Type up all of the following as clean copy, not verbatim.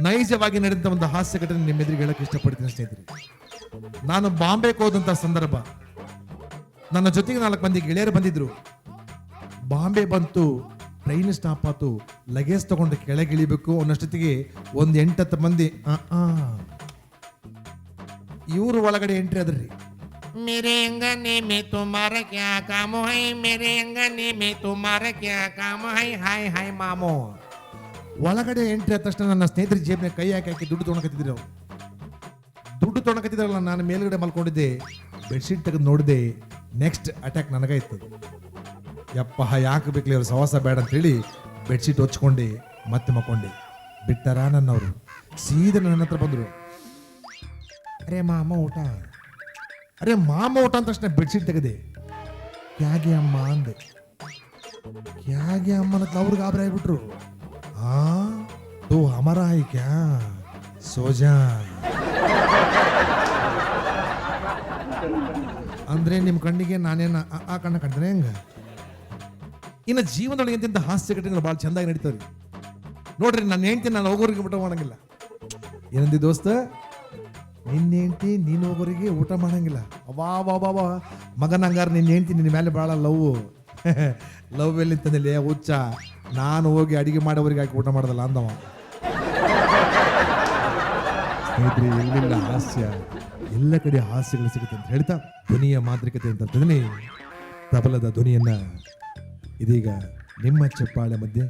ನೈಜವಾಗಿ ನಡೆದಂತ ಒಂದು ಹಾಸ್ಯ ಘಟನೆ ನಿಮ್ಮ ಎದುರಿಗೆ ಹೇಳಕ್ಕೆ ಇಷ್ಟಪಡ್ತೀನಿ ಸ್ನೇಹಿತರೆ. ನಾನು ಬಾಂಬೆಗೆ ಹೋದಂತ ಸಂದರ್ಭ, ನನ್ನ ಜೊತೆಗೆ 4 ಮಂದಿ ಗೆಳೆಯರು ಬಂದಿದ್ರು. ಬಾಂಬೆ ಬಂತು, ಟ್ರೈನ್ ಸ್ಟಾಪ್ ಆಯ್ತು, ಲಗೇಜ್ ತಗೊಂಡು ಕೆಳಗೆ ಇಳಿಬೇಕು ಅನ್ನೋಷ್ಟೊತ್ತಿಗೆ ಒಂದು 8-10 ಮಂದಿ ಇವರು ಒಳಗಡೆ ಎಂಟ್ರಿ ಅದ್ರಿ. मेरे अंगने में तुम्हारा क्या काम है, मेरे अंगने में तुम्हारा क्या काम है, हाय हाय मामो. ಒಳಗಡೆ ಎಂಟ್ರಿ ಆದ ತಕ್ಷಣ ನನ್ನ ಸ್ನೇಹಿತರ ಜೇಬ್ನ ಕೈ ಹಾಕಿ ದುಡ್ಡು ತೊಗೊಳಕತ್ತಿದ್ರು. ದುಡ್ಡು ತೊಗೊಳಕತ್ತಿದ್ರಲ್ಲ, ನಾನು ಮೇಲ್ಗಡೆ ಮಲ್ಕೊಂಡಿದ್ದೆ, ಬೆಡ್ಶೀಟ್ ತೆಗೆದು ನೋಡಿದೆ. ನೆಕ್ಸ್ಟ್ ಅಟ್ಯಾಕ್ ನನಗಾಯ್ತು. ಯಪ್ಪ ಯಾಕೆ ಬೇಕಲಿ ಅವ್ರು ಸವಾಸ ಬೇಡ ಅಂತೇಳಿ ಬೆಡ್ಶೀಟ್ ಹೊಚ್ಕೊಂಡೆ, ಮತ್ತೆ ಮಕ್ಕೊಂಡೆ. ಬಿಟ್ಟಾರ ನನ್ನವರು ಸೀದಾ ನನ್ನ ಹತ್ರ ಬಂದರು. ಅರೆ ಮಾಮ ಊಟ, ಅರೆ ಮಾಮ ಊಟ ಅಂತ ತಕ್ಷಣ ಬೆಡ್ಶೀಟ್ ತೆಗೆದೆ. ಕ್ಯಾಗೆ ಅಮ್ಮ ಅಂದೆ. ಕ್ಯಾಗೆ ಅಮ್ಮ ಅಂತ ಅವ್ರಿಗೆ ಗಾಬರಿ ಆಗ್ಬಿಟ್ರು. ತೋ ಹಮಾರಾ ಹೈ ಕ್ಯಾ ಸೋಜಾ ಅಂದ್ರೆ ನಿಮ್ಮ ಕಣ್ಣಿಗೆ ನಾನೇನ ಆ ಕಣ್ಣ ಕಾಣ್ತೇನೆ ಹೆಂಗ. ಇನ್ನು ಜೀವನದೊಳಗೆ ಎಂತ ಹಾಸ್ಯ ಘಟನೆಗಳು ಭಾಳ ಚಂದಾಗಿ ನಡೀತಾವ್ರಿ. ನೋಡ್ರಿ, ನಾನು ಹೇಳ್ತೀನಿ, ನಾನು ಹೋಗೋರಿಗೆ ಊಟ ಮಾಡಂಗಿಲ್ಲ. ಏನಂದಿ ದೋಸ್ತ, ನಿನ್ನ ಹೆಂಡ್ತಿ ನೀನು ಹೋಗೋರಿಗೆ ಊಟ ಮಾಡಂಗಿಲ್ಲ? ಅವಾ ಮಗನ ಹಂಗಾರ ನಿನ್ನ ಹೆಂಡ್ತಿ ನಿನ್ನ ಮೇಲೆ ಭಾಳ ಲವ್ ಎಲ್ಲಿ ತಂದಿಲ್ಲ ಹುಚ್ಚ. ನಾನು ಹೋಗಿ ಅಡಿಗೆ ಮಾಡೋರಿಗೆ ಹಾಕಿ ಊಟ ಮಾಡೋದಲ್ಲ ಅಂದವ. ಸ್ನೇಹಿತರೆ, ಎಲ್ಲಿಲ್ಲ ಹಾಸ್ಯ, ಎಲ್ಲ ಕಡೆ ಹಾಸ್ಯಗಳು ಸಿಗುತ್ತೆ ಅಂತ ಹೇಳ್ತಾ, ಧ್ವನಿಯ ಮಾಂತ್ರಿಕತೆ ಅಂತ ಅಂತಂದ್ರೆ ತಬಲದ ಧ್ವನಿಯನ್ನ ಇದೀಗ ನಿಮ್ಮ ಚಪ್ಪಾಳೆ ಮಧ್ಯೆ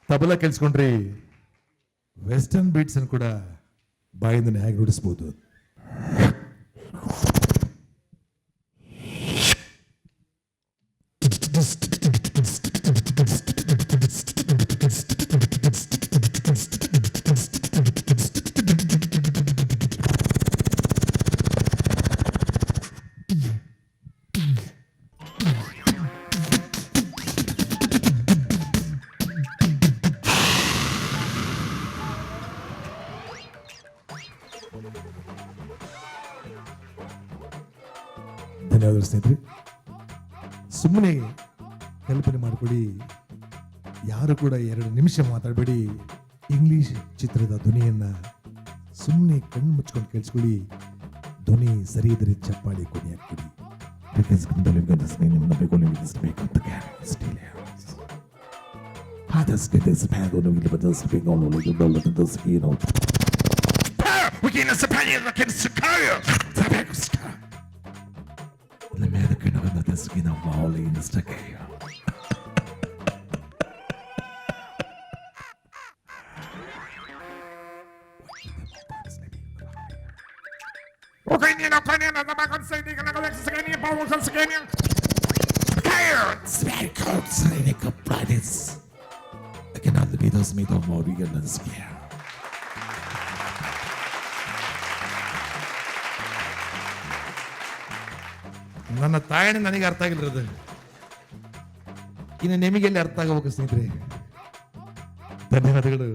ತಬಲ ಕೇಳಿಸ್ಕೊಂಡ್ರಿ, ವೆಸ್ಟರ್ನ್ ಬೀಟ್ಸ್ ಅನ್ನು ಕೂಡ ಬಾಯಿಂದ ಹೇಗೆ ನುಡಿಸ್ಬೋದು. ಧನ್ಯವಾದ ಸ್ನೇಹಿತರೆ. ಸುಮ್ಮನೆ ಕಲ್ಪನೆ ಮಾಡಿಕೊಡಿ, ಯಾರು ಕೂಡ 2 ನಿಮಿಷ ಮಾತಾಡಬೇಡಿ. ಇಂಗ್ಲಿಷ್ ಚಿತ್ರದ ಧ್ವನಿಯನ್ನ ಸುಮ್ಮನೆ ಕಣ್ಣು ಮುಚ್ಕೊಂಡು ಕೇಳಿಸ್ಕೊಳ್ಳಿ. ಧ್ವನಿ ಸರಿ ಇದ್ರೆ ಚಪ್ಪಾಳಿ ಕೊಡಿ ಹಾಕ್ಬಿಡಿ. I cannot be those made of more regal than scare. ನನ್ನ ತಾಯಣ್ಣ ನನಗೆ ಅರ್ಥ ಆಗಿಲ್ಲದು ಇನ್ನು ನಿಮಗೆಲ್ಲಿ ಅರ್ಥ ಆಗಬೇಕು ಸ್ನೇಹಿತರೆ ಧನ್ಯವಾದಗಳು